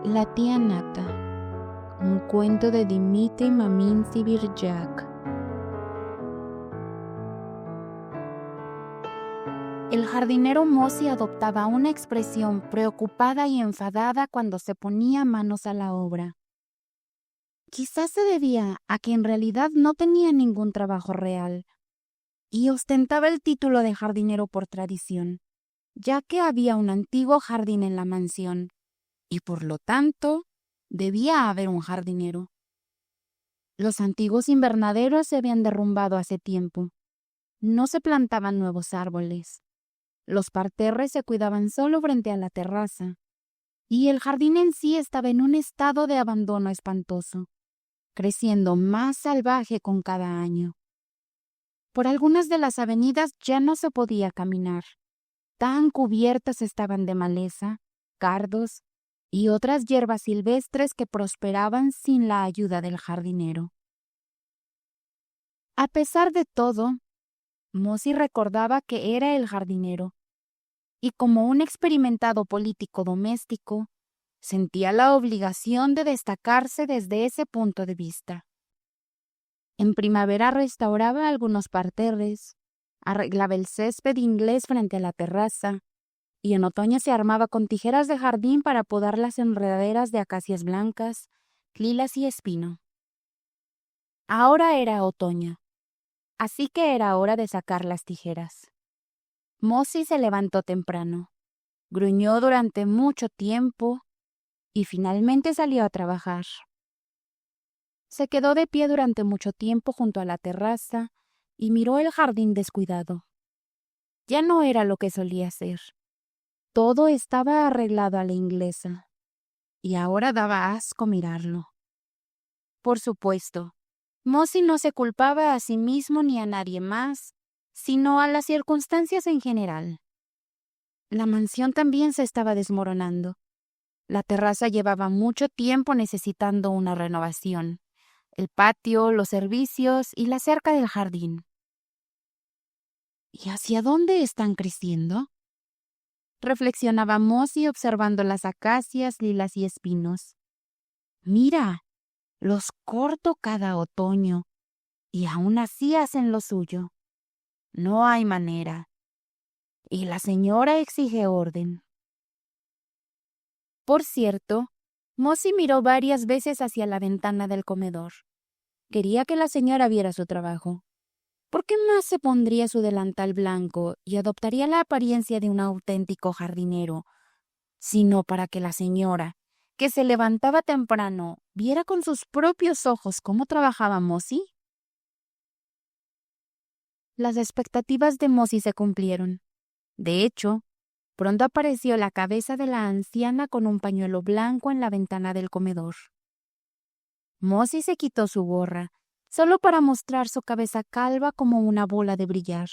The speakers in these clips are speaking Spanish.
La tía Nata, un cuento de Dmitri Mamin-Sibirjak. El jardinero Mosi adoptaba una expresión preocupada y enfadada cuando se ponía manos a la obra. Quizás se debía a que en realidad no tenía ningún trabajo real y ostentaba el título de jardinero por tradición, ya que había un antiguo jardín en la mansión y por lo tanto debía haber un jardinero. Los antiguos invernaderos se habían derrumbado hace tiempo. No se plantaban nuevos árboles. Los parterres se cuidaban solo frente a la terraza, y el jardín en sí estaba en un estado de abandono espantoso, creciendo más salvaje con cada año. Por algunas de las avenidas ya no se podía caminar. Tan cubiertas estaban de maleza, cardos y otras hierbas silvestres que prosperaban sin la ayuda del jardinero. A pesar de todo, Mosi recordaba que era el jardinero, y como un experimentado político doméstico, sentía la obligación de destacarse desde ese punto de vista. En primavera restauraba algunos parterres, arreglaba el césped inglés frente a la terraza, y en otoño se armaba con tijeras de jardín para podar las enredaderas de acacias blancas, lilas y espino. Ahora era otoño, así que era hora de sacar las tijeras. Mosi se levantó temprano, gruñó durante mucho tiempo y finalmente salió a trabajar. Se quedó de pie durante mucho tiempo junto a la terraza y miró el jardín descuidado. Ya no era lo que solía ser. Todo estaba arreglado a la inglesa, y ahora daba asco mirarlo. Por supuesto, Mosi no se culpaba a sí mismo ni a nadie más, sino a las circunstancias en general. La mansión también se estaba desmoronando. La terraza llevaba mucho tiempo necesitando una renovación. El patio, los servicios y la cerca del jardín. ¿Y hacia dónde están creciendo?, reflexionaba Mosi observando las acacias, lilas y espinos. Mira, los corto cada otoño y aún así hacen lo suyo. No hay manera. Y la señora exige orden. Por cierto, Mosi miró varias veces hacia la ventana del comedor. Quería que la señora viera su trabajo. ¿Por qué más se pondría su delantal blanco y adoptaría la apariencia de un auténtico jardinero, sino para que la señora, que se levantaba temprano, viera con sus propios ojos cómo trabajaba Mosi? Las expectativas de Mosi se cumplieron. De hecho, pronto apareció la cabeza de la anciana con un pañuelo blanco en la ventana del comedor. Mosi se quitó su gorra, solo para mostrar su cabeza calva como una bola de brillar.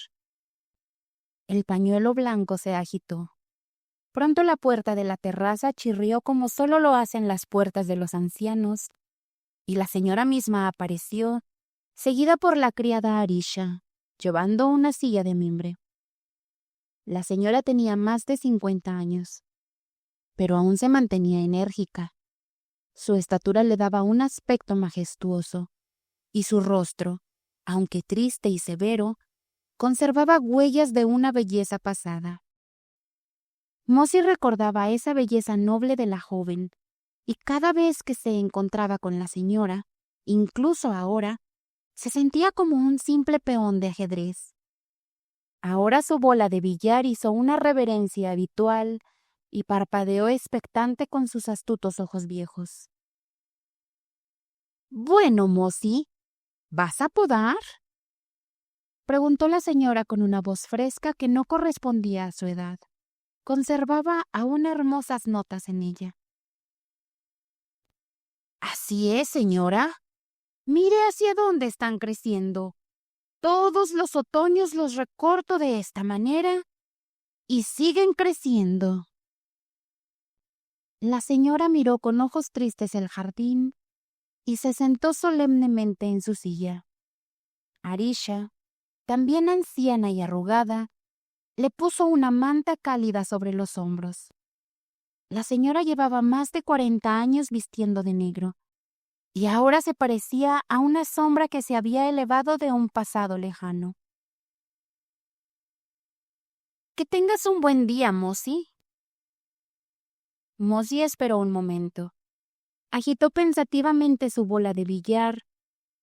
El pañuelo blanco se agitó. Pronto la puerta de la terraza chirrió como solo lo hacen las puertas de los ancianos, y la señora misma apareció, seguida por la criada Arisha, llevando una silla de mimbre. La señora tenía más de 50 años, pero aún se mantenía enérgica. Su estatura le daba un aspecto majestuoso, y su rostro, aunque triste y severo, conservaba huellas de una belleza pasada. Mosi recordaba esa belleza noble de la joven, y cada vez que se encontraba con la señora, incluso ahora, se sentía como un simple peón de ajedrez. Ahora su bola de billar hizo una reverencia habitual y parpadeó expectante con sus astutos ojos viejos. «Bueno, Mosi, ¿vas a podar?», preguntó la señora con una voz fresca que no correspondía a su edad. Conservaba aún hermosas notas en ella. «Así es, señora. Mire hacia dónde están creciendo. Todos los otoños los recorto de esta manera y siguen creciendo». La señora miró con ojos tristes el jardín y se sentó solemnemente en su silla. Arisha, también anciana y arrugada, le puso una manta cálida sobre los hombros. La señora llevaba más de 40 años vistiendo de negro, y ahora se parecía a una sombra que se había elevado de un pasado lejano. Que tengas un buen día, Mossy. Mossy esperó un momento. Agitó pensativamente su bola de billar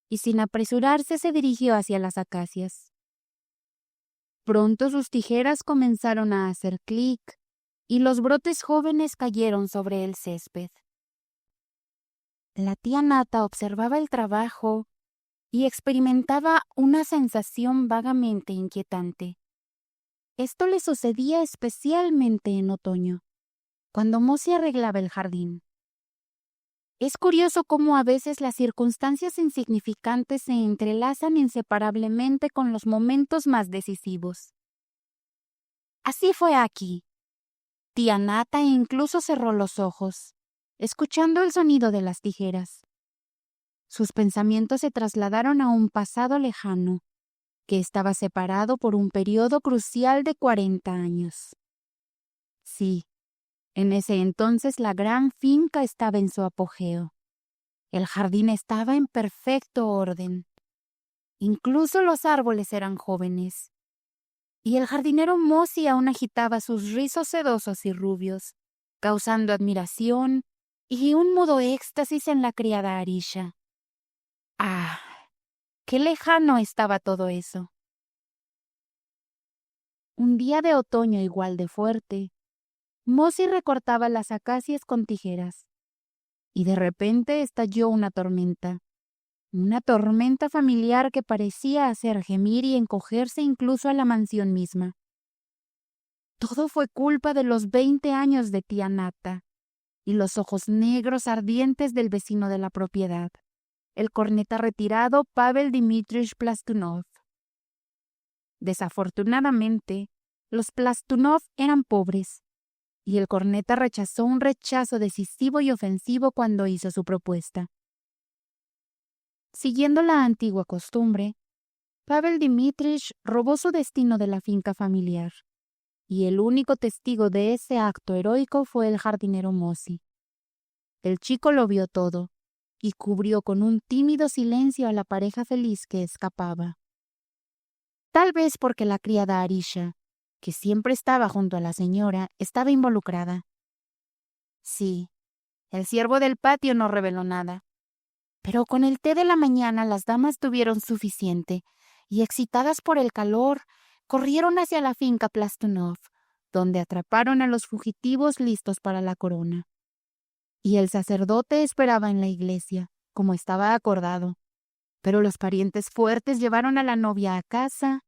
y sin apresurarse se dirigió hacia las acacias. Pronto sus tijeras comenzaron a hacer clic y los brotes jóvenes cayeron sobre el césped. La tía Nata observaba el trabajo y experimentaba una sensación vagamente inquietante. Esto le sucedía especialmente en otoño, cuando Mossy arreglaba el jardín. Es curioso cómo a veces las circunstancias insignificantes se entrelazan inseparablemente con los momentos más decisivos. Así fue aquí. Tía Nata incluso cerró los ojos, escuchando el sonido de las tijeras. Sus pensamientos se trasladaron a un pasado lejano, que estaba separado por un periodo crucial de 40 años. Sí, en ese entonces la gran finca estaba en su apogeo. El jardín estaba en perfecto orden. Incluso los árboles eran jóvenes. Y el jardinero Mossy aún agitaba sus rizos sedosos y rubios, causando admiración y un mudo éxtasis en la criada Arisha. ¡Ah! ¡Qué lejano estaba todo eso! Un día de otoño igual de fuerte, Mossy recortaba las acacias con tijeras, y de repente estalló una tormenta familiar que parecía hacer gemir y encogerse incluso a la mansión misma. Todo fue culpa de los 20 años de tía Nata y los ojos negros ardientes del vecino de la propiedad, el corneta retirado Pavel Dmitrich Plastunov. Desafortunadamente, los Plastunov eran pobres, y el corneta rechazó un rechazo decisivo y ofensivo cuando hizo su propuesta. Siguiendo la antigua costumbre, Pavel Dmitrich robó su destino de la finca familiar, y el único testigo de ese acto heroico fue el jardinero Mossy. El chico lo vio todo, y cubrió con un tímido silencio a la pareja feliz que escapaba. Tal vez porque la criada Arisha, que siempre estaba junto a la señora, estaba involucrada. Sí, el ciervo del patio no reveló nada. Pero con el té de la mañana las damas tuvieron suficiente, y excitadas por el calor, corrieron hacia la finca Plastunov, donde atraparon a los fugitivos listos para la corona. Y el sacerdote esperaba en la iglesia, como estaba acordado. Pero los parientes fuertes llevaron a la novia a casa,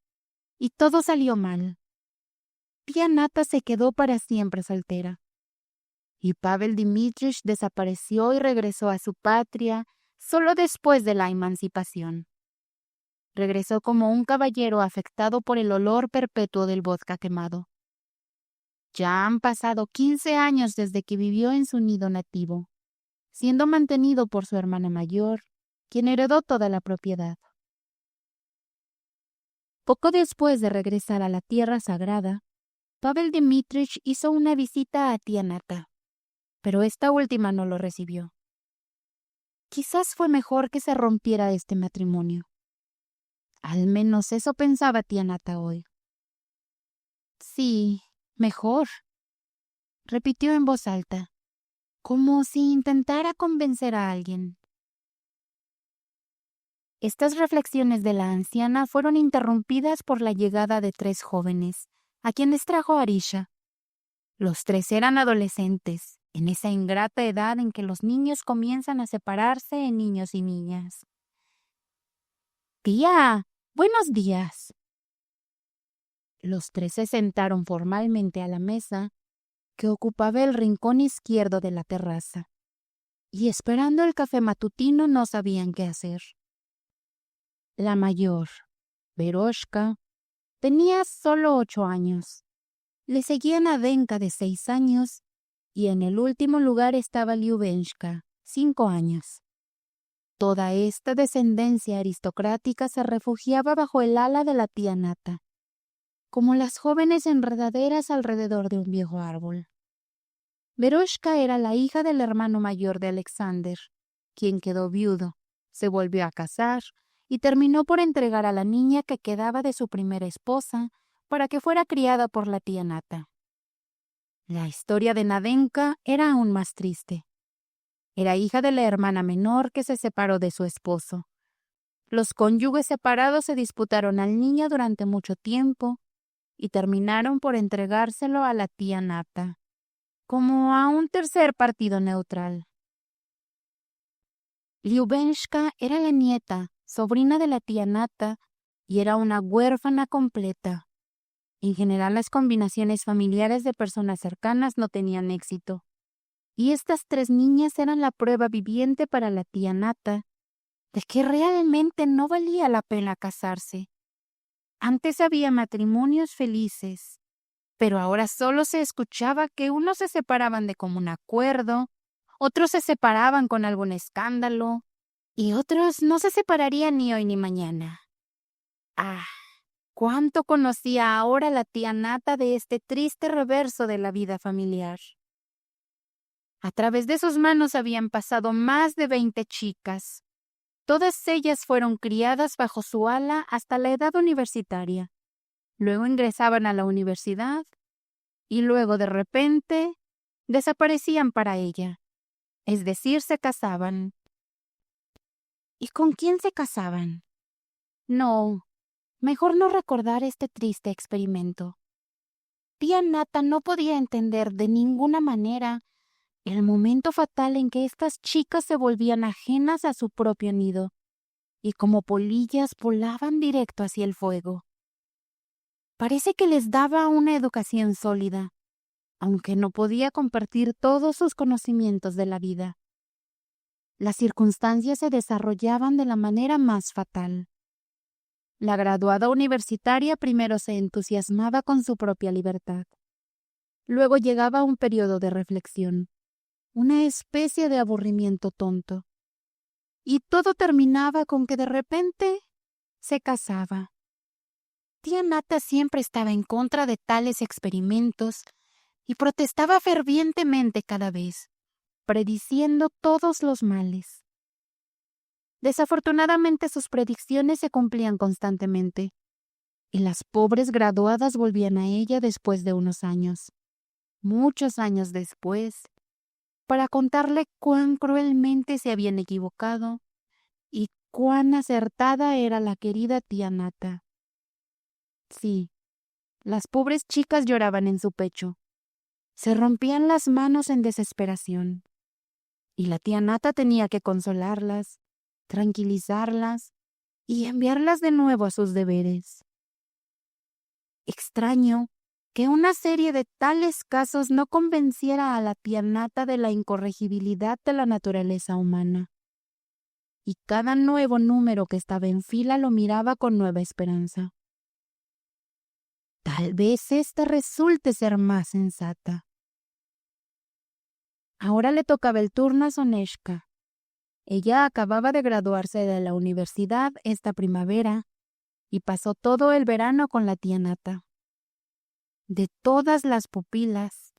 y todo salió mal. Tía Nata se quedó para siempre soltera, y Pavel Dmitrich desapareció y regresó a su patria solo después de la emancipación. Regresó como un caballero afectado por el olor perpetuo del vodka quemado. Ya han pasado 15 años desde que vivió en su nido nativo, siendo mantenido por su hermana mayor, quien heredó toda la propiedad. Poco después de regresar a la tierra sagrada, Pavel Dmitrich hizo una visita a tía Nata, pero esta última no lo recibió. Quizás fue mejor que se rompiera este matrimonio. Al menos eso pensaba tía Nata hoy. Sí, mejor, repitió en voz alta, como si intentara convencer a alguien. Estas reflexiones de la anciana fueron interrumpidas por la llegada de 3 jóvenes, a quienes trajo Arisha. Los 3 eran adolescentes, en esa ingrata edad en que los niños comienzan a separarse en niños y niñas. «Tía, buenos días». Los 3 se sentaron formalmente a la mesa, que ocupaba el rincón izquierdo de la terraza, y esperando el café matutino no sabían qué hacer. La mayor, Veroshka, tenía solo 8 años. Le seguían Adenka de 6 años, y en el último lugar estaba Lyubenshka, 5 años. Toda esta descendencia aristocrática se refugiaba bajo el ala de la tía Nata, como las jóvenes enredaderas alrededor de un viejo árbol. Veroshka era la hija del hermano mayor de Alexander, quien quedó viudo, se volvió a casar y terminó por entregar a la niña que quedaba de su primera esposa para que fuera criada por la tía Nata. La historia de Nadenka era aún más triste. Era hija de la hermana menor que se separó de su esposo. Los cónyuges separados se disputaron al niño durante mucho tiempo y terminaron por entregárselo a la tía Nata, como a un tercer partido neutral. Lyubenshka era la nieta, sobrina de la tía Nata, y era una huérfana completa. En general, las combinaciones familiares de personas cercanas no tenían éxito. Y estas 3 niñas eran la prueba viviente para la tía Nata de que realmente no valía la pena casarse. Antes había matrimonios felices, pero ahora solo se escuchaba que unos se separaban de común acuerdo, otros se separaban con algún escándalo, y otros no se separarían ni hoy ni mañana. ¡Ah! Cuánto conocía ahora la tía Nata de este triste reverso de la vida familiar. A través de sus manos habían pasado más de 20 chicas. Todas ellas fueron criadas bajo su ala hasta la edad universitaria. Luego ingresaban a la universidad y luego de repente desaparecían para ella. Es decir, se casaban. ¿Y con quién se casaban? No, mejor no recordar este triste experimento. Tía Nata no podía entender de ninguna manera el momento fatal en que estas chicas se volvían ajenas a su propio nido y como polillas volaban directo hacia el fuego. Parece que les daba una educación sólida, aunque no podía compartir todos sus conocimientos de la vida. Las circunstancias se desarrollaban de la manera más fatal. La graduada universitaria primero se entusiasmaba con su propia libertad. Luego llegaba un periodo de reflexión, una especie de aburrimiento tonto. Y todo terminaba con que de repente se casaba. Tía Nata siempre estaba en contra de tales experimentos y protestaba fervientemente cada vez, prediciendo todos los males. Desafortunadamente sus predicciones se cumplían constantemente, y las pobres graduadas volvían a ella después de unos años, muchos años después, para contarle cuán cruelmente se habían equivocado y cuán acertada era la querida tía Nata. Sí, las pobres chicas lloraban en su pecho, se rompían las manos en desesperación, y la tía Nata tenía que consolarlas, tranquilizarlas y enviarlas de nuevo a sus deberes. Extraño que una serie de tales casos no convenciera a la tía Nata de la incorregibilidad de la naturaleza humana. Y cada nuevo número que estaba en fila lo miraba con nueva esperanza. Tal vez esta resulte ser más sensata. Ahora le tocaba el turno a Soneshka. Ella acababa de graduarse de la universidad esta primavera y pasó todo el verano con la tía Nata. De todas las pupilas,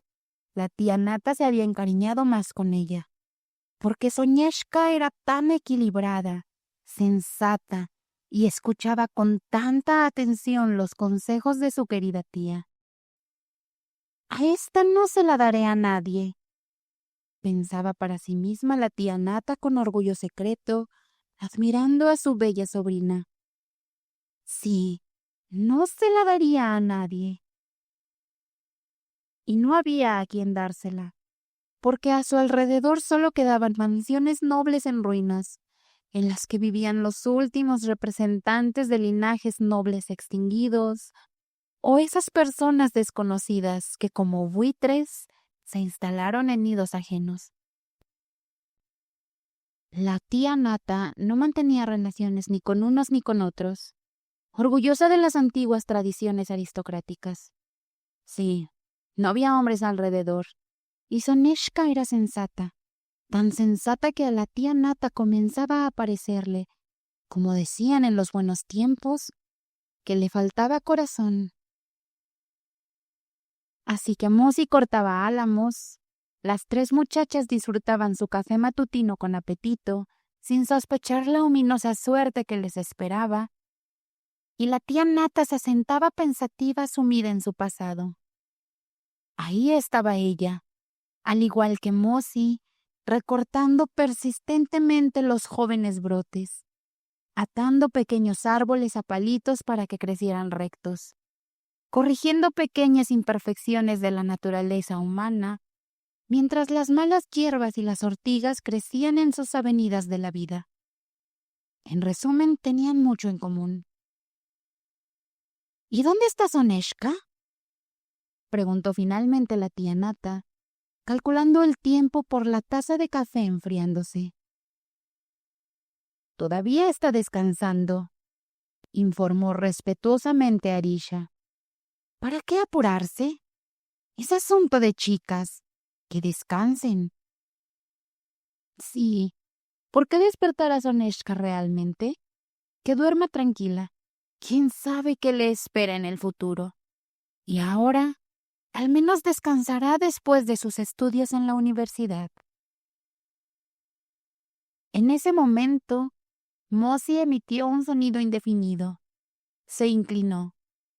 la tía Nata se había encariñado más con ella, porque Soneshka era tan equilibrada, sensata y escuchaba con tanta atención los consejos de su querida tía. A esta no se la daré a nadie, pensaba para sí misma la tía Nata con orgullo secreto, admirando a su bella sobrina. Sí, no se la daría a nadie. Y no había a quien dársela, porque a su alrededor solo quedaban mansiones nobles en ruinas, en las que vivían los últimos representantes de linajes nobles extinguidos, o esas personas desconocidas que como buitres se instalaron en nidos ajenos. La tía Nata no mantenía relaciones ni con unos ni con otros, orgullosa de las antiguas tradiciones aristocráticas. Sí, no había hombres alrededor, y Soneshka era sensata, tan sensata que a la tía Nata comenzaba a parecerle, como decían en los buenos tiempos, que le faltaba corazón. Así que Mosi cortaba álamos, Las tres muchachas disfrutaban su café matutino con apetito, sin sospechar la ominosa suerte que les esperaba, y la tía Nata se sentaba pensativa sumida en su pasado. Ahí estaba ella, al igual que Mosi, recortando persistentemente los jóvenes brotes, atando pequeños árboles a palitos para que crecieran rectos, corrigiendo pequeñas imperfecciones de la naturaleza humana, mientras las malas hierbas y las ortigas crecían en sus avenidas de la vida. En resumen, tenían mucho en común. ¿Y dónde está Soneshka?, preguntó finalmente la tía Nata, calculando el tiempo por la taza de café enfriándose. Todavía está descansando, informó respetuosamente Arisha. ¿Para qué apurarse? Es asunto de chicas. Que descansen. Sí. ¿Por qué despertar a Soneshka realmente? Que duerma tranquila. ¿Quién sabe qué le espera en el futuro? Y ahora, al menos descansará después de sus estudios en la universidad. En ese momento, Mosi emitió un sonido indefinido. Se inclinó,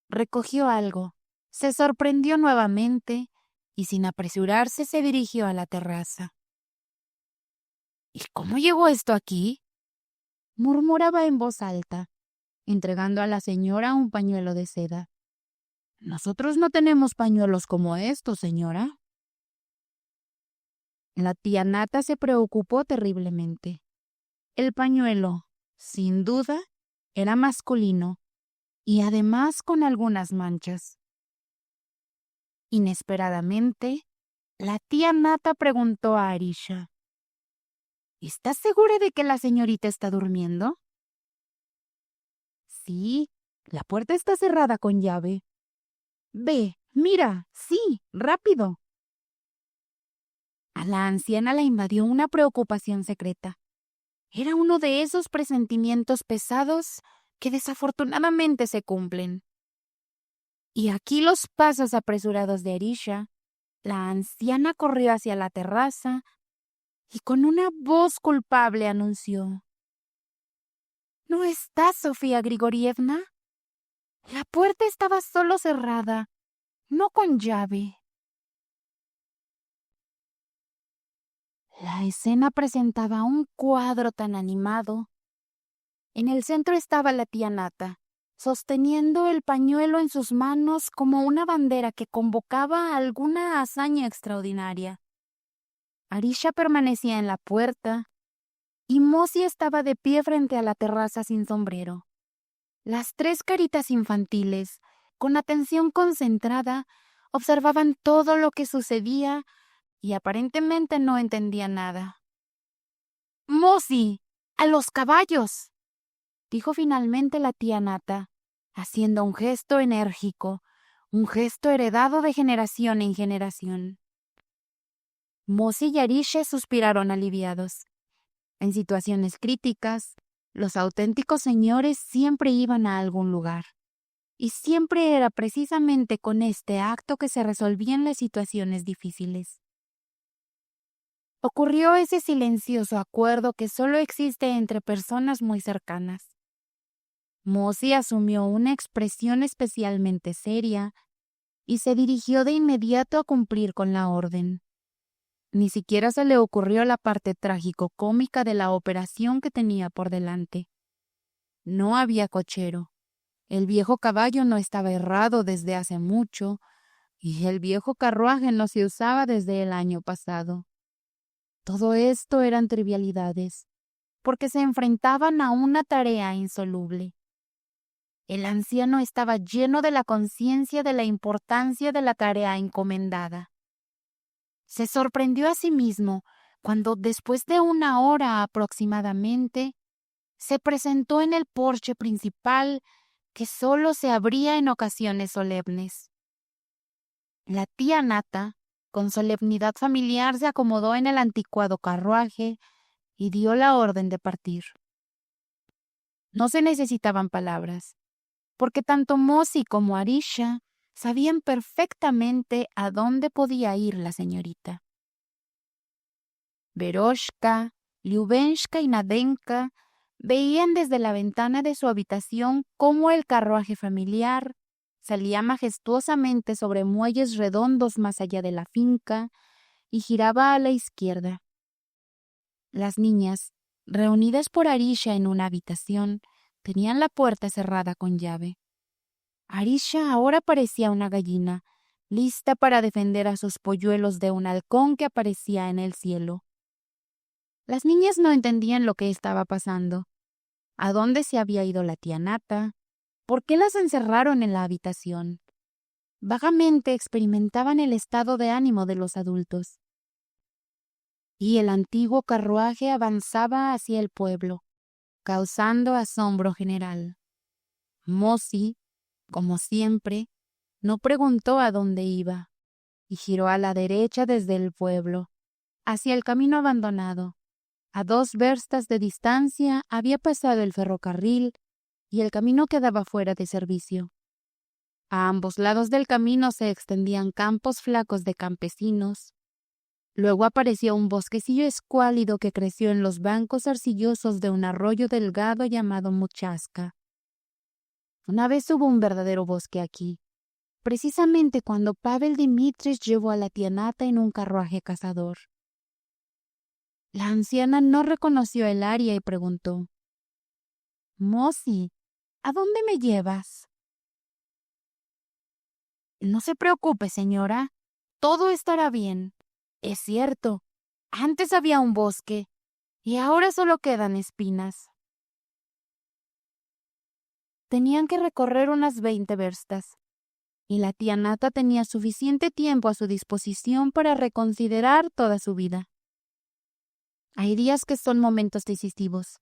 recogió algo, se sorprendió nuevamente y sin apresurarse se dirigió a la terraza. ¿Y cómo llegó esto aquí?, murmuraba en voz alta, entregando a la señora un pañuelo de seda. Nosotros no tenemos pañuelos como estos, señora. La tía Nata se preocupó terriblemente. El pañuelo, sin duda, era masculino y además con algunas manchas. Inesperadamente, la tía Nata preguntó a Arisha: ¿Estás segura de que la señorita está durmiendo? Sí, la puerta está cerrada con llave. Ve, mira, sí, rápido. A la anciana la invadió una preocupación secreta. Era uno de esos presentimientos pesados que desafortunadamente se cumplen. Y aquí los pasos apresurados de Arisha, la anciana corrió hacia la terraza y con una voz culpable anunció: ¿No está Sofía Grigorievna? La puerta estaba solo cerrada, no con llave. La escena presentaba un cuadro tan animado. En el centro estaba la tía Nata, sosteniendo el pañuelo en sus manos como una bandera que convocaba a alguna hazaña extraordinaria. Arisha permanecía en la puerta y Mosi estaba de pie frente a la terraza sin sombrero. Las tres caritas infantiles, con atención concentrada, observaban todo lo que sucedía y aparentemente no entendían nada. «Mosi, a los caballos», dijo finalmente la tía Nata, haciendo un gesto enérgico, un gesto heredado de generación en generación. Mosi y Arisha suspiraron aliviados. En situaciones críticas, los auténticos señores siempre iban a algún lugar. Y siempre era precisamente con este acto que se resolvían las situaciones difíciles. Ocurrió ese silencioso acuerdo que solo existe entre personas muy cercanas. Mosi asumió una expresión especialmente seria y se dirigió de inmediato a cumplir con la orden. Ni siquiera se le ocurrió la parte trágico-cómica de la operación que tenía por delante. No había cochero. El viejo caballo no estaba herrado desde hace mucho y el viejo carruaje no se usaba desde el año pasado. Todo esto eran trivialidades, porque se enfrentaban a una tarea insoluble. El anciano estaba lleno de la conciencia de la importancia de la tarea encomendada. Se sorprendió a sí mismo cuando, después de una hora aproximadamente, se presentó en el porche principal que solo se abría en ocasiones solemnes. La tía Nata, con solemnidad familiar, se acomodó en el anticuado carruaje y dio la orden de partir. No se necesitaban palabras, porque tanto Mosi como Arisha sabían perfectamente a dónde podía ir la señorita. Veroshka, Lyubenshka y Nadenka veían desde la ventana de su habitación cómo el carruaje familiar salía majestuosamente sobre muelles redondos más allá de la finca y giraba a la izquierda. Las niñas, reunidas por Arisha en una habitación, tenían la puerta cerrada con llave. Arisha ahora parecía una gallina, lista para defender a sus polluelos de un halcón que aparecía en el cielo. Las niñas no entendían lo que estaba pasando. ¿A dónde se había ido la tía Nata? ¿Por qué las encerraron en la habitación? Vagamente experimentaban el estado de ánimo de los adultos. Y el antiguo carruaje avanzaba hacia el pueblo, causando asombro general. Mosi, como siempre, no preguntó a dónde iba, y giró a la derecha desde el pueblo, hacia el camino abandonado. A 2 verstas de distancia había pasado el ferrocarril y el camino quedaba fuera de servicio. A ambos lados del camino se extendían campos flacos de campesinos. Luego apareció un bosquecillo escuálido que creció en los bancos arcillosos de un arroyo delgado llamado Muchaska. Una vez hubo un verdadero bosque aquí, precisamente cuando Pavel Dmitrich llevó a la tía Nata en un carruaje cazador. La anciana no reconoció el área y preguntó: «Mosi, ¿a dónde me llevas?» «No se preocupe, señora. Todo estará bien. Es cierto, antes había un bosque y ahora solo quedan espinas». Tenían que recorrer unas 20 verstas, y la tía Nata tenía suficiente tiempo a su disposición para reconsiderar toda su vida. Hay días que son momentos decisivos.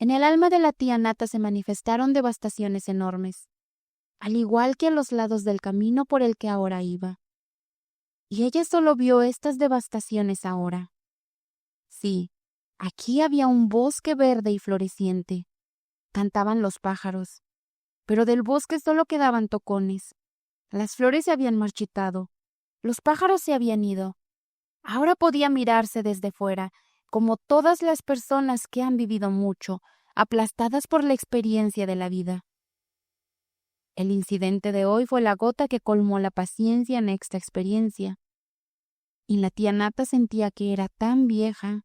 En el alma de la tía Nata se manifestaron devastaciones enormes, al igual que a los lados del camino por el que ahora iba. Y ella solo vio estas devastaciones ahora. Sí, aquí había un bosque verde y floreciente. Cantaban los pájaros, pero del bosque solo quedaban tocones. Las flores se habían marchitado, los pájaros se habían ido. Ahora podía mirarse desde fuera, como todas las personas que han vivido mucho, aplastadas por la experiencia de la vida. El incidente de hoy fue la gota que colmó la paciencia en esta experiencia. Y la tía Nata sentía que era tan vieja,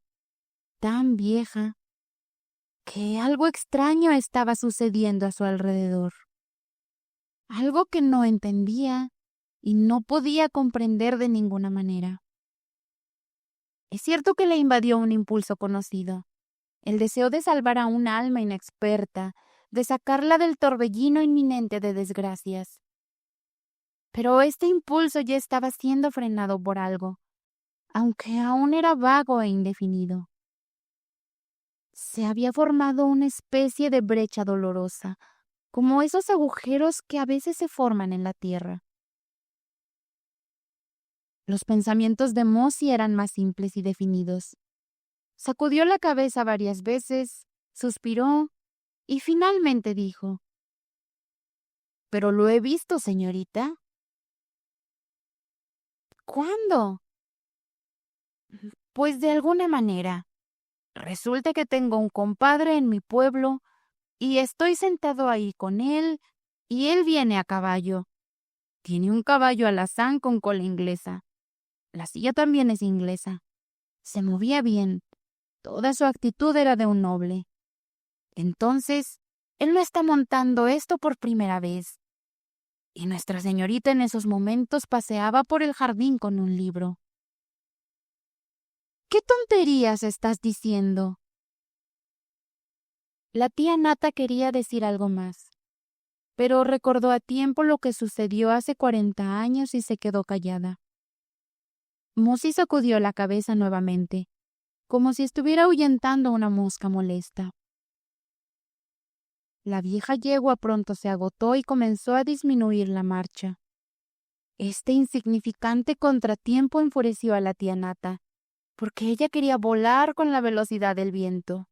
que algo extraño estaba sucediendo a su alrededor. Algo que no entendía y no podía comprender de ninguna manera. Es cierto que le invadió un impulso conocido, el deseo de salvar a un alma inexperta, de sacarla del torbellino inminente de desgracias. Pero este impulso ya estaba siendo frenado por algo, aunque aún era vago e indefinido. Se había formado una especie de brecha dolorosa, como esos agujeros que a veces se forman en la tierra. Los pensamientos de Mosi eran más simples y definidos. Sacudió la cabeza varias veces, suspiró y finalmente dijo: «Pero lo he visto, señorita». «¿Cuándo?» «Pues de alguna manera. Resulta que tengo un compadre en mi pueblo y estoy sentado ahí con él y él viene a caballo. Tiene un caballo alazán con cola inglesa. La silla también es inglesa. Se movía bien. Toda su actitud era de un noble. Entonces, él no está montando esto por primera vez. Y nuestra señorita en esos momentos paseaba por el jardín con un libro». «¿Qué tonterías estás diciendo?» La tía Nata quería decir algo más, pero recordó a tiempo lo que sucedió hace 40 años y se quedó callada. Mosi sacudió la cabeza nuevamente, como si estuviera ahuyentando una mosca molesta. La vieja yegua pronto se agotó y comenzó a disminuir la marcha. Este insignificante contratiempo enfureció a la tía Nata, porque ella quería volar con la velocidad del viento.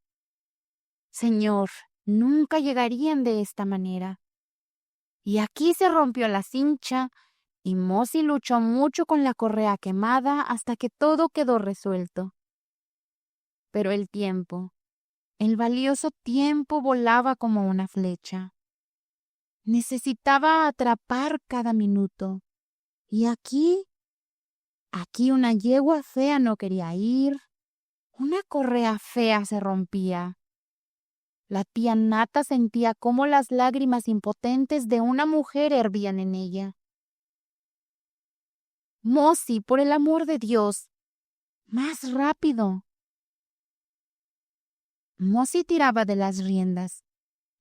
Señor, nunca llegarían de esta manera. Y aquí se rompió la cincha y Mosi luchó mucho con la correa quemada hasta que todo quedó resuelto. Pero el valioso tiempo volaba como una flecha. Necesitaba atrapar cada minuto. Y aquí una yegua fea no quería ir. Una correa fea se rompía. La tía Nata sentía cómo las lágrimas impotentes de una mujer hervían en ella. Mosy, por el amor de Dios, más rápido. Mosy tiraba de las riendas,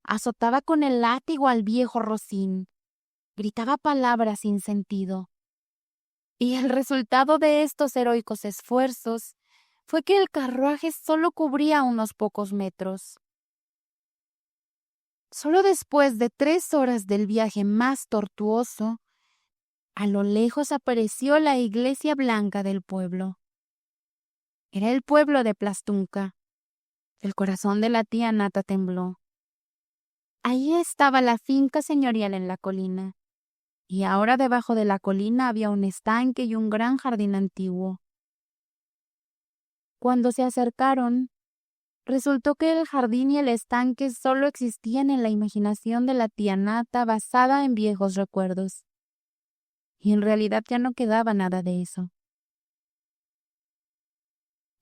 azotaba con el látigo al viejo rocín, gritaba palabras sin sentido. Y el resultado de estos heroicos esfuerzos fue que el carruaje solo cubría unos pocos metros. Solo después de 3 horas del viaje más tortuoso, a lo lejos apareció la iglesia blanca del pueblo. Era el pueblo de Plastunka. El corazón de la tía Nata tembló. Ahí estaba la finca señorial en la colina, y ahora debajo de la colina había un estanque y un gran jardín antiguo. Cuando se acercaron, resultó que el jardín y el estanque solo existían en la imaginación de la tía Nata basada en viejos recuerdos. Y en realidad ya no quedaba nada de eso.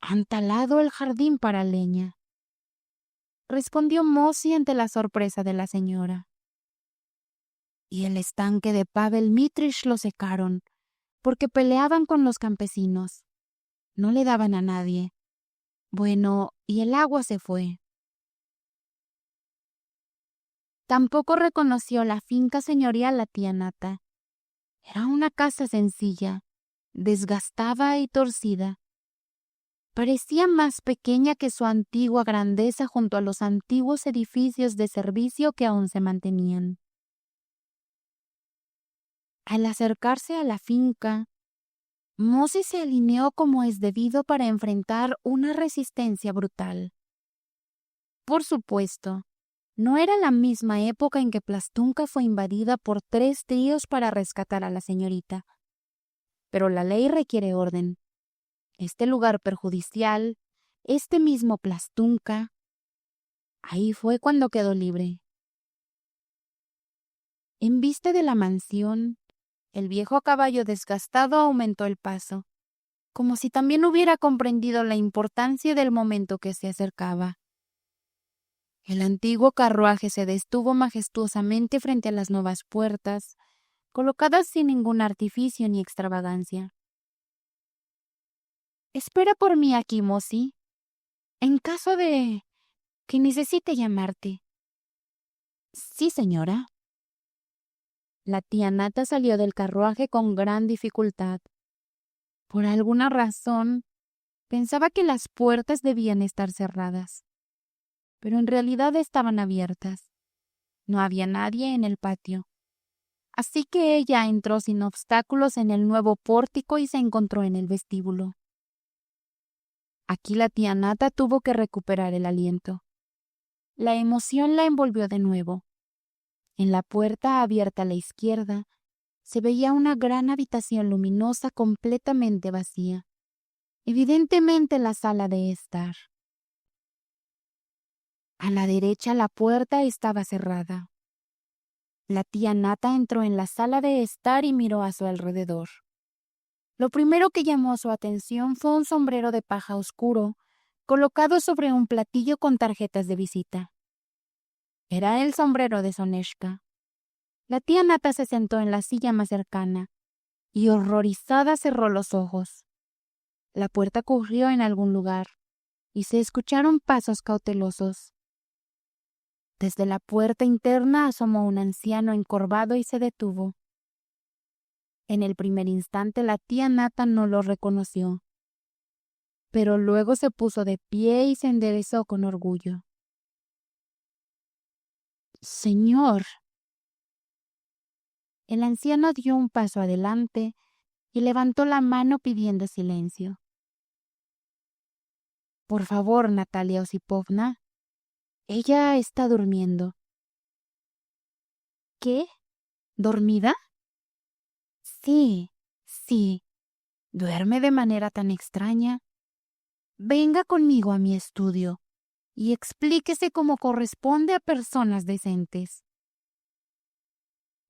«Han talado el jardín para leña», respondió Mosy ante la sorpresa de la señora. «Y el estanque de Pavel Mitrich lo secaron, porque peleaban con los campesinos. No le daban a nadie. Bueno, y el agua se fue». Tampoco reconoció la finca señorial la tía Nata. Era una casa sencilla, desgastada y torcida. Parecía más pequeña que su antigua grandeza junto a los antiguos edificios de servicio que aún se mantenían. Al acercarse a la finca, Mosy se alineó como es debido para enfrentar una resistencia brutal. Por supuesto, no era la misma época en que Plastunka fue invadida por 3 tríos para rescatar a la señorita. Pero la ley requiere orden. Este lugar perjudicial, este mismo Plastunka, ahí fue cuando quedó libre. En vista de la mansión, el viejo caballo desgastado aumentó el paso, como si también hubiera comprendido la importancia del momento que se acercaba. El antiguo carruaje se detuvo majestuosamente frente a las nuevas puertas, colocadas sin ningún artificio ni extravagancia. «Espera por mí aquí, Mosy, en caso de que necesite llamarte». «Sí, señora». La tía Nata salió del carruaje con gran dificultad. Por alguna razón, pensaba que las puertas debían estar cerradas, pero en realidad estaban abiertas. No había nadie en el patio. Así que ella entró sin obstáculos en el nuevo pórtico y se encontró en el vestíbulo. Aquí la tía Nata tuvo que recuperar el aliento. La emoción la envolvió de nuevo. En la puerta abierta a la izquierda se veía una gran habitación luminosa completamente vacía. Evidentemente la sala de estar. A la derecha la puerta estaba cerrada. La tía Nata entró en la sala de estar y miró a su alrededor. Lo primero que llamó su atención fue un sombrero de paja oscuro, colocado sobre un platillo con tarjetas de visita. Era el sombrero de Soneshka. La tía Nata se sentó en la silla más cercana y horrorizada cerró los ojos. La puerta corrió en algún lugar y se escucharon pasos cautelosos. Desde la puerta interna asomó un anciano encorvado y se detuvo. En el primer instante la tía Nata no lo reconoció, pero luego se puso de pie y se enderezó con orgullo. «Señor». El anciano dio un paso adelante y levantó la mano pidiendo silencio. «Por favor, Natalia Osipovna, ella está durmiendo». «¿Qué? ¿Dormida?» Sí, duerme de manera tan extraña. Venga conmigo a mi estudio y explíquese como corresponde a personas decentes.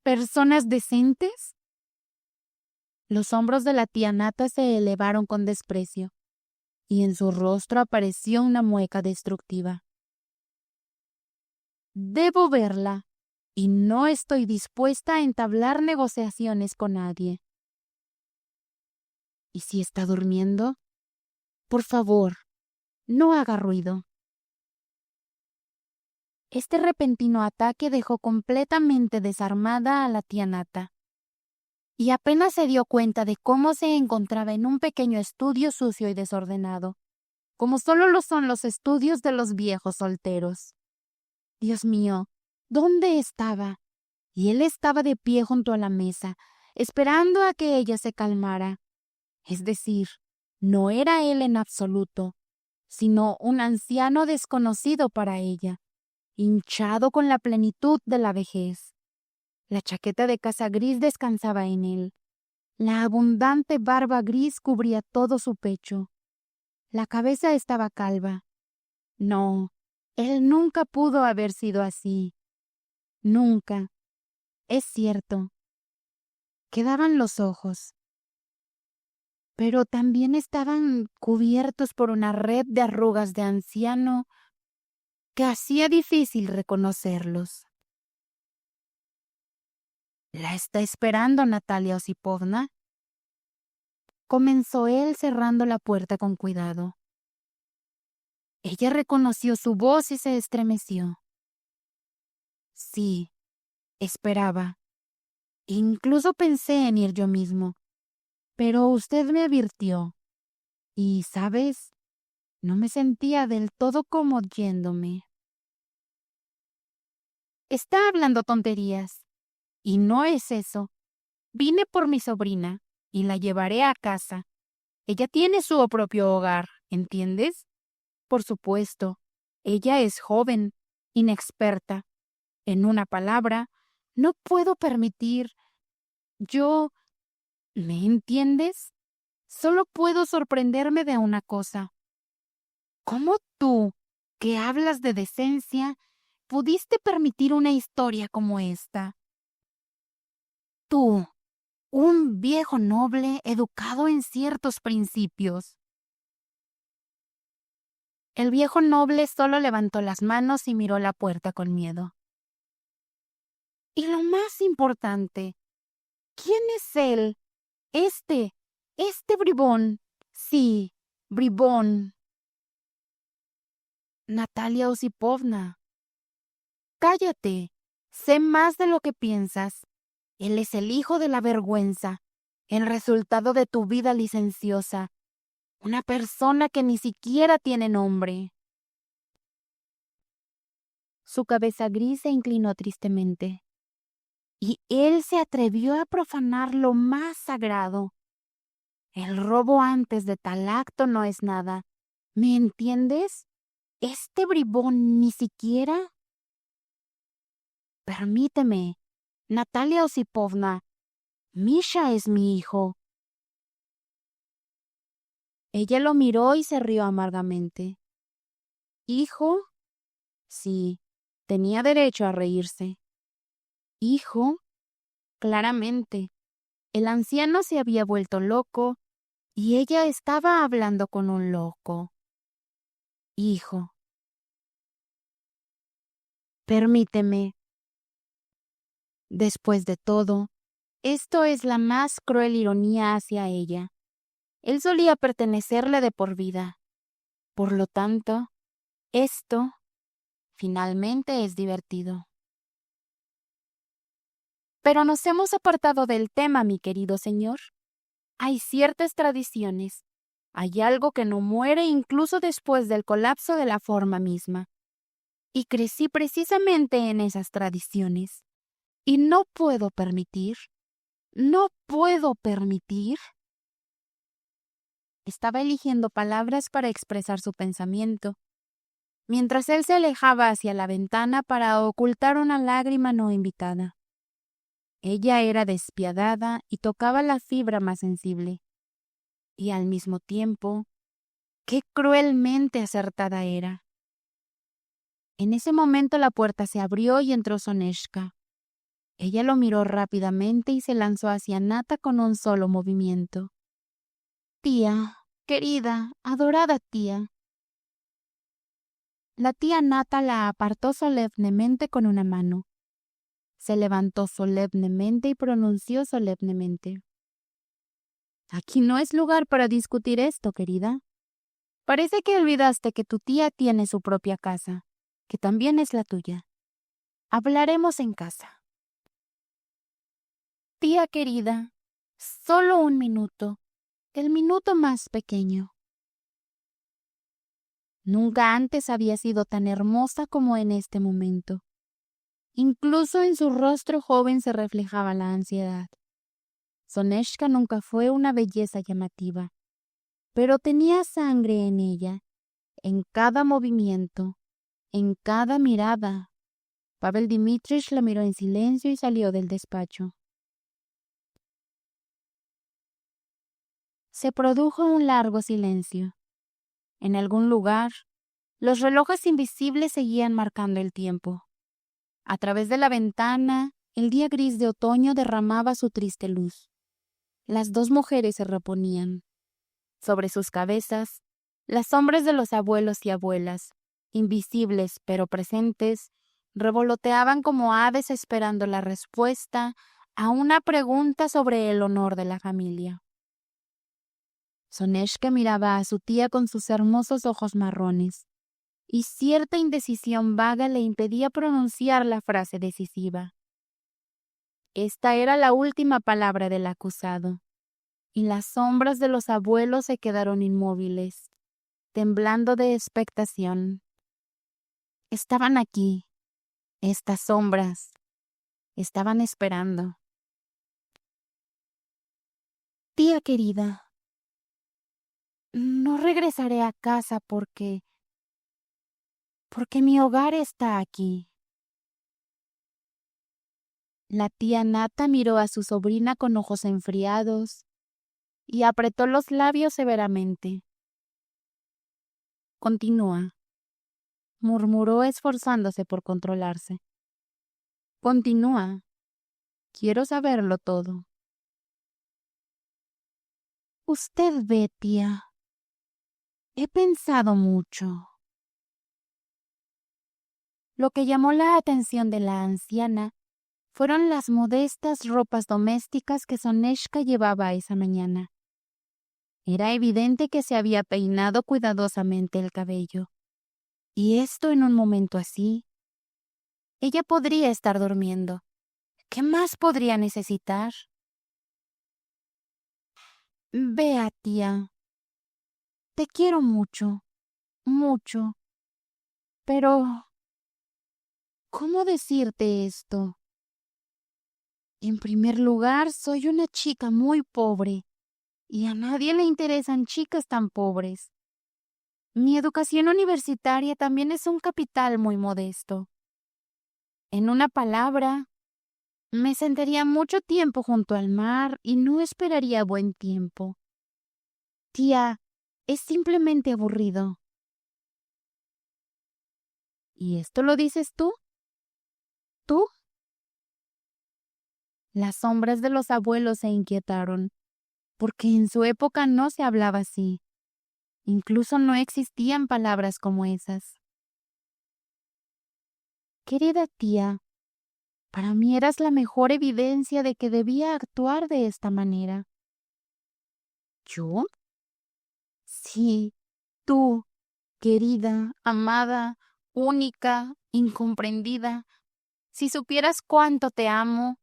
¿Personas decentes? Los hombros de la tía Nata se elevaron con desprecio, y en su rostro apareció una mueca destructiva. Debo verla, y no estoy dispuesta a entablar negociaciones con nadie. ¿Y si está durmiendo? Por favor, no haga ruido. Este repentino ataque dejó completamente desarmada a la tía Nata, y apenas se dio cuenta de cómo se encontraba en un pequeño estudio sucio y desordenado, como solo lo son los estudios de los viejos solteros. Dios mío, ¿dónde estaba? Y él estaba de pie junto a la mesa, esperando a que ella se calmara. Es decir, no era él en absoluto, sino un anciano desconocido para ella, hinchado con la plenitud de la vejez. La chaqueta de casa gris descansaba en él. La abundante barba gris cubría todo su pecho. La cabeza estaba calva. No, él nunca pudo haber sido así. Nunca. Es cierto. Quedaban los ojos, pero también estaban cubiertos por una red de arrugas de anciano que hacía difícil reconocerlos. ¿La está esperando Natalia Osipovna? Comenzó él cerrando la puerta con cuidado. Ella reconoció su voz y se estremeció. Sí, esperaba. Incluso pensé en ir yo mismo, pero usted me advirtió. Y, ¿sabes? No me sentía del todo cómodo yéndome. Está hablando tonterías. Y no es eso. Vine por mi sobrina y la llevaré a casa. Ella tiene su propio hogar, ¿entiendes? Por supuesto, ella es joven, inexperta. En una palabra, no puedo permitir. ¿Me entiendes? Solo puedo sorprenderme de una cosa. ¿Cómo tú, que hablas de decencia, pudiste permitir una historia como esta? Tú, un viejo noble educado en ciertos principios. El viejo noble solo levantó las manos y miró la puerta con miedo. Y lo más importante, ¿quién es él? Este bribón. Sí, bribón. Natalia Osipovna. Cállate. Sé más de lo que piensas. Él es el hijo de la vergüenza, el resultado de tu vida licenciosa. Una persona que ni siquiera tiene nombre. Su cabeza gris se inclinó tristemente. Y él se atrevió a profanar lo más sagrado. El robo antes de tal acto no es nada. ¿Me entiendes? Este bribón ni siquiera... Permíteme, Natalia Osipovna. Misha es mi hijo. Ella lo miró y se rió amargamente. ¿Hijo? Sí, tenía derecho a reírse. ¿Hijo? Claramente. El anciano se había vuelto loco y ella estaba hablando con un loco. Hijo. Permíteme. Después de todo, esto es la más cruel ironía hacia ella. Él solía pertenecerle de por vida. Por lo tanto, esto finalmente es divertido. Pero nos hemos apartado del tema, mi querido señor. Hay ciertas tradiciones. Hay algo que no muere incluso después del colapso de la forma misma. Y crecí precisamente en esas tradiciones. Y no puedo permitir. Estaba eligiendo palabras para expresar su pensamiento, mientras él se alejaba hacia la ventana para ocultar una lágrima no invitada. Ella era despiadada y tocaba la fibra más sensible. Y al mismo tiempo, Qué cruelmente acertada era. En ese momento la puerta se abrió y entró Soneshka. Ella lo miró rápidamente y se lanzó hacia Nata con un solo movimiento. Tía, querida, adorada tía. La tía Nata la apartó solemnemente con una mano. Se levantó solemnemente y pronunció solemnemente. Aquí no es lugar para discutir esto, querida. Parece que olvidaste que tu tía tiene su propia casa, que también es la tuya. Hablaremos en casa. Tía querida, solo un minuto, el minuto más pequeño. Nunca antes había sido tan hermosa como en este momento. Incluso en su rostro joven se reflejaba la ansiedad. Soneshka nunca fue una belleza llamativa, pero tenía sangre en ella, en cada movimiento, en cada mirada. Pavel Dmitrich la miró en silencio y salió del despacho. Se produjo un largo silencio. En algún lugar, los relojes invisibles seguían marcando el tiempo. A través de la ventana, el día gris de otoño derramaba su triste luz. Las dos mujeres se reponían. Sobre sus cabezas, las sombras de los abuelos y abuelas, invisibles pero presentes, revoloteaban como aves esperando la respuesta a una pregunta sobre el honor de la familia. Soneshka miraba a su tía con sus hermosos ojos marrones, y cierta indecisión vaga le impedía pronunciar la frase decisiva. Esta era la última palabra del acusado, y las sombras de los abuelos se quedaron inmóviles, temblando de expectación. Estaban aquí, estas sombras, estaban esperando. Tía querida, no regresaré a casa porque mi hogar está aquí. La tía Nata miró a su sobrina con ojos enfriados y apretó los labios severamente. Continúa, murmuró esforzándose por controlarse. Continúa. Quiero saberlo todo. Usted ve, tía. He pensado mucho. Lo que llamó la atención de la anciana fueron las modestas ropas domésticas que Soneshka llevaba esa mañana. Era evidente que se había peinado cuidadosamente el cabello. Y esto en un momento así. Ella podría estar durmiendo. ¿Qué más podría necesitar? Vea, tía. Te quiero mucho, mucho. Pero, ¿cómo decirte esto? En primer lugar, soy una chica muy pobre, y a nadie le interesan chicas tan pobres. Mi educación universitaria también es un capital muy modesto. En una palabra, me sentaría mucho tiempo junto al mar y no esperaría buen tiempo. Tía, es simplemente aburrido. ¿Y esto lo dices tú? ¿Tú? Las sombras de los abuelos se inquietaron, porque en su época no se hablaba así. Incluso no existían palabras como esas. Querida tía, para mí eras la mejor evidencia de que debía actuar de esta manera. ¿Yo? Sí, tú, querida, amada, única, incomprendida. Si supieras cuánto te amo,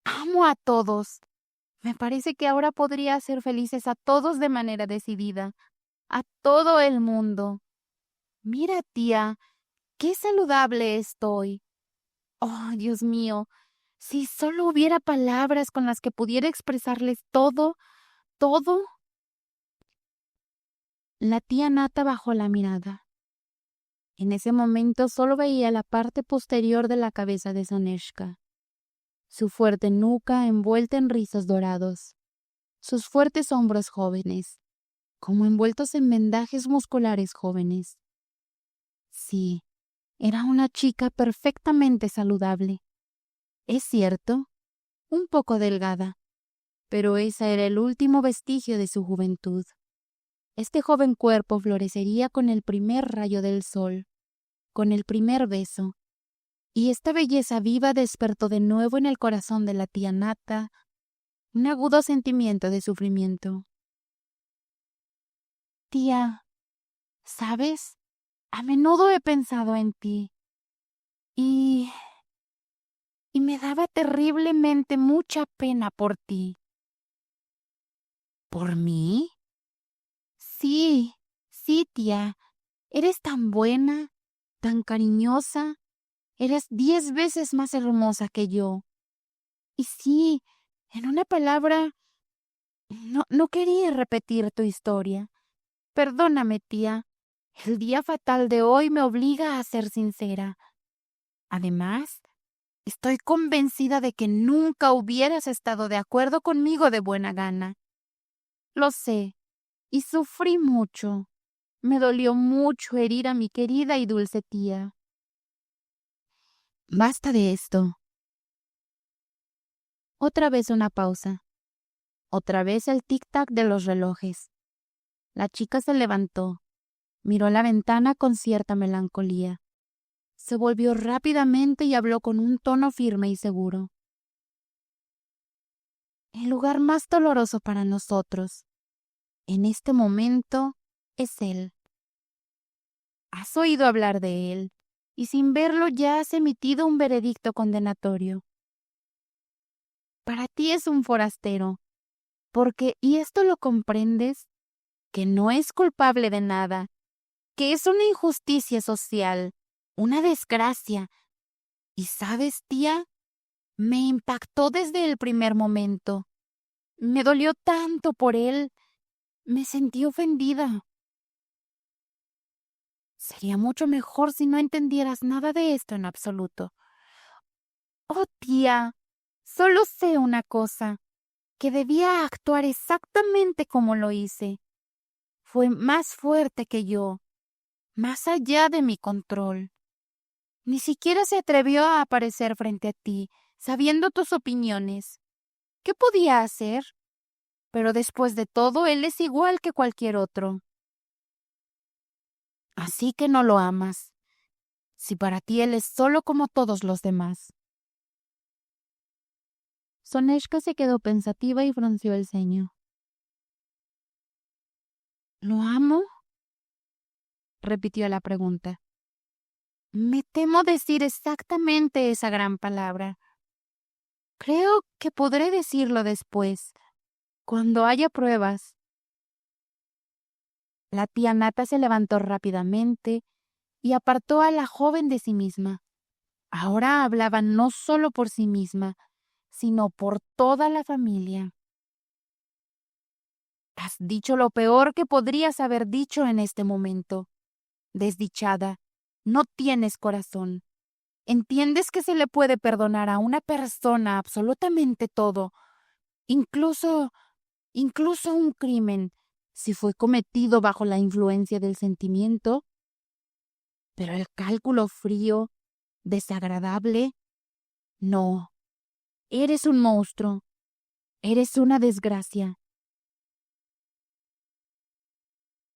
amo a todos. Me parece que ahora podría hacer felices a todos de manera decidida, a todo el mundo. Mira, tía, qué saludable estoy. Oh, Dios mío, si solo hubiera palabras con las que pudiera expresarles todo, todo. La tía Nata bajó la mirada. En ese momento solo veía la parte posterior de la cabeza de Soneshka, su fuerte nuca envuelta en rizos dorados, sus fuertes hombros jóvenes, como envueltos en vendajes musculares jóvenes. Sí, era una chica perfectamente saludable. Es cierto, un poco delgada, pero ese era el último vestigio de su juventud. Este joven cuerpo florecería con el primer rayo del sol, con el primer beso, y esta belleza viva despertó de nuevo en el corazón de la tía Nata un agudo sentimiento de sufrimiento. Tía, ¿sabes? A menudo he pensado en ti y... y me daba terriblemente mucha pena por ti. ¿Por mí? Sí, sí, tía. Eres tan buena, tan cariñosa. Eres 10 veces más hermosa que yo. Y sí, en una palabra, no quería repetir tu historia. Perdóname, tía. El día fatal de hoy me obliga a ser sincera. Además, estoy convencida de que nunca hubieras estado de acuerdo conmigo de buena gana. Lo sé, y sufrí mucho. Me dolió mucho herir a mi querida y dulce tía. Basta de esto. Otra vez una pausa. Otra vez el tic-tac de los relojes. La chica se levantó, miró la ventana con cierta melancolía. Se volvió rápidamente y habló con un tono firme y seguro. El lugar más doloroso para nosotros, en este momento, es él. Has oído hablar de él, y sin verlo ya has emitido un veredicto condenatorio. Para ti es un forastero, porque, y esto lo comprendes, que no es culpable de nada, que es una injusticia social, una desgracia. Y sabes, tía, me impactó desde el primer momento. Me dolió tanto por él. Me sentí ofendida. Sería mucho mejor si no entendieras nada de esto en absoluto. Oh, tía, solo sé una cosa, que debía actuar exactamente como lo hice. Fue más fuerte que yo, más allá de mi control. Ni siquiera se atrevió a aparecer frente a ti, sabiendo tus opiniones. ¿Qué podía hacer? Pero después de todo, él es igual que cualquier otro. Así que no lo amas, si para ti él es solo como todos los demás. Soneshka se quedó pensativa y frunció el ceño. ¿Lo amo? Repitió la pregunta. Me temo decir exactamente esa gran palabra. Creo que podré decirlo después, cuando haya pruebas. La tía Nata se levantó rápidamente y apartó a la joven de sí misma. Ahora hablaba no solo por sí misma, sino por toda la familia. Has dicho lo peor que podrías haber dicho en este momento. Desdichada, no tienes corazón. ¿Entiendes que se le puede perdonar a una persona absolutamente todo, incluso un crimen, si fue cometido bajo la influencia del sentimiento? Pero el cálculo frío, desagradable, no. Eres un monstruo. Eres una desgracia.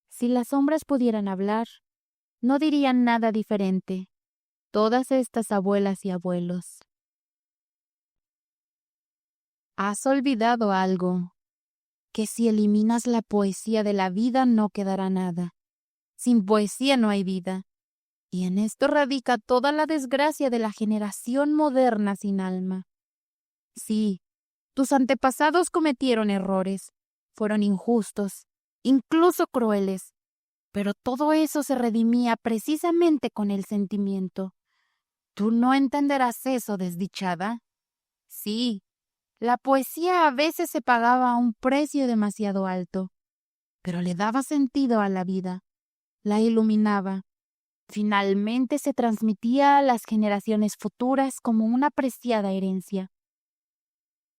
Si las sombras pudieran hablar, no dirían nada diferente. Todas estas abuelas y abuelos. Has olvidado algo, que si eliminas la poesía de la vida no quedará nada. Sin poesía no hay vida. Y en esto radica toda la desgracia de la generación moderna sin alma. Sí, tus antepasados cometieron errores, fueron injustos, incluso crueles, pero todo eso se redimía precisamente con el sentimiento. ¿Tú no entenderás eso, desdichada? Sí, la poesía a veces se pagaba a un precio demasiado alto, pero le daba sentido a la vida, la iluminaba. Finalmente se transmitía a las generaciones futuras como una preciada herencia.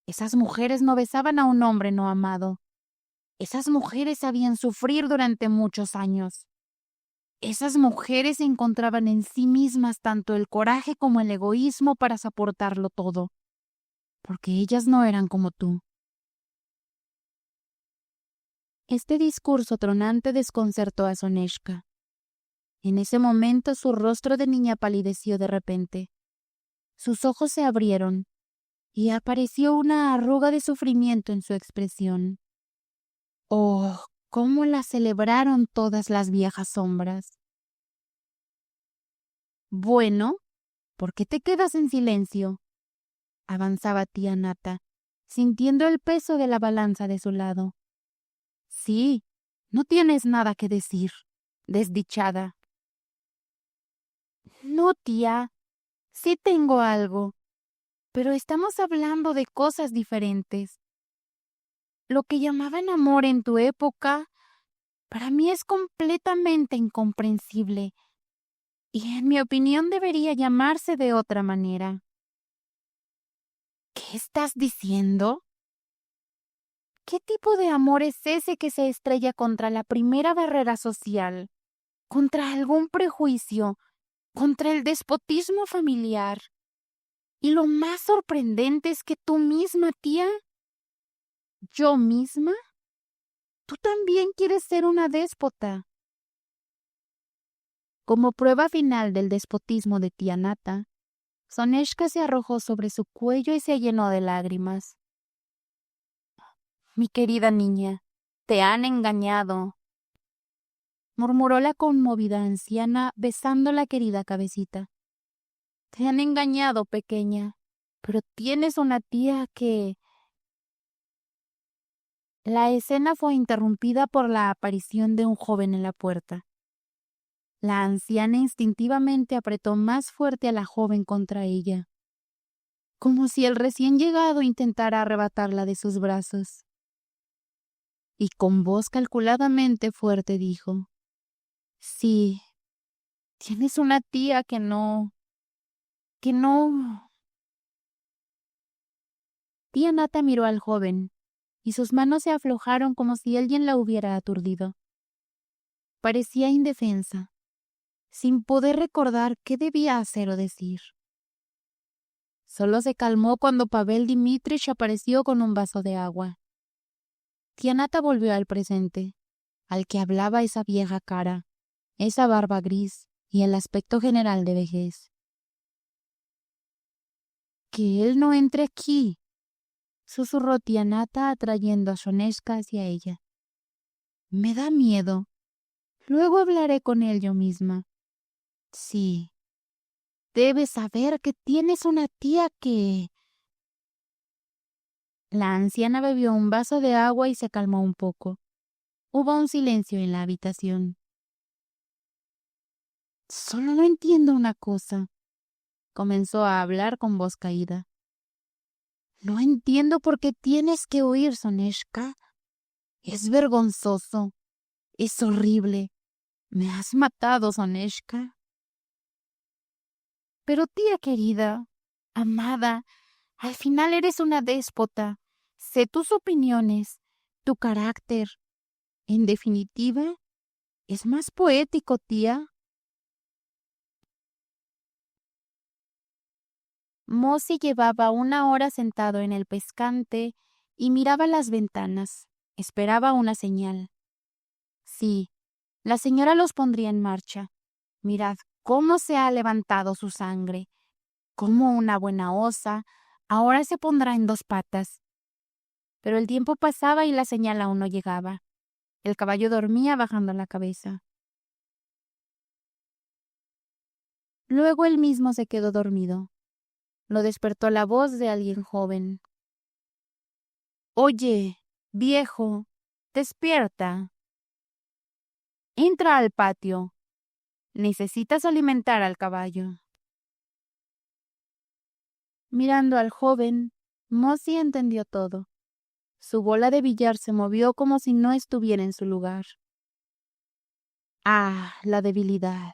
Esas mujeres no besaban a un hombre no amado. Esas mujeres sabían sufrir durante muchos años. Esas mujeres encontraban en sí mismas tanto el coraje como el egoísmo para soportarlo todo, porque ellas no eran como tú. Este discurso tronante desconcertó a Soneshka. En ese momento su rostro de niña palideció de repente. Sus ojos se abrieron y apareció una arruga de sufrimiento en su expresión. ¡Oh, cómo la celebraron todas las viejas sombras! Bueno, ¿por qué te quedas en silencio? Avanzaba tía Nata, sintiendo el peso de la balanza de su lado. Sí, no tienes nada que decir, desdichada. No, tía, sí tengo algo, pero estamos hablando de cosas diferentes. Lo que llamaban amor en tu época, para mí es completamente incomprensible, y en mi opinión debería llamarse de otra manera. ¿Qué estás diciendo? ¿Qué tipo de amor es ese que se estrella contra la primera barrera social, contra algún prejuicio, contra el despotismo familiar? Y lo más sorprendente es que tú misma, tía, yo misma, tú también quieres ser una déspota. Como prueba final del despotismo de tía Nata, Soneshka se arrojó sobre su cuello y se llenó de lágrimas. Mi querida niña, te han engañado, murmuró la conmovida anciana besando la querida cabecita. Te han engañado, pequeña, pero tienes una tía que... La escena fue interrumpida por la aparición de un joven en la puerta. La anciana instintivamente apretó más fuerte a la joven contra ella, como si el recién llegado intentara arrebatarla de sus brazos. Y con voz calculadamente fuerte dijo: Sí, tienes una tía que no... Tía Nata miró al joven, y sus manos se aflojaron como si alguien la hubiera aturdido. Parecía indefensa, sin poder recordar qué debía hacer o decir. Solo se calmó cuando Pavel Dmitrich apareció con un vaso de agua. Tía Nata volvió al presente, al que hablaba esa vieja cara, esa barba gris y el aspecto general de vejez. «Que él no entre aquí», susurró tía Nata atrayendo a Soneshka hacia ella. «Me da miedo. Luego hablaré con él yo misma. Sí, debes saber que tienes una tía que...» La anciana bebió un vaso de agua y se calmó un poco. Hubo un silencio en la habitación. «Solo no entiendo una cosa», comenzó a hablar con voz caída. «No entiendo por qué tienes que huir, Soneshka. Es vergonzoso. Es horrible. Me has matado, Soneshka». «Pero tía querida, amada, al final eres una déspota. Sé tus opiniones, tu carácter. En definitiva, es más poético, tía». Mosi llevaba una hora sentado en el pescante y miraba las ventanas. Esperaba una señal. Sí, la señora los pondría en marcha. Mirad cómo se ha levantado su sangre. Como una buena osa, ahora se pondrá en dos patas. Pero el tiempo pasaba y la señal aún no llegaba. El caballo dormía bajando la cabeza. Luego él mismo se quedó dormido. Lo despertó la voz de alguien joven. «Oye, viejo, despierta. Entra al patio. Necesitas alimentar al caballo». Mirando al joven, Mosi entendió todo. Su bola de billar se movió como si no estuviera en su lugar. Ah, la debilidad.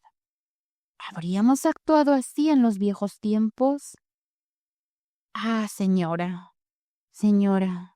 ¿Habríamos actuado así en los viejos tiempos? Ah, señora, señora.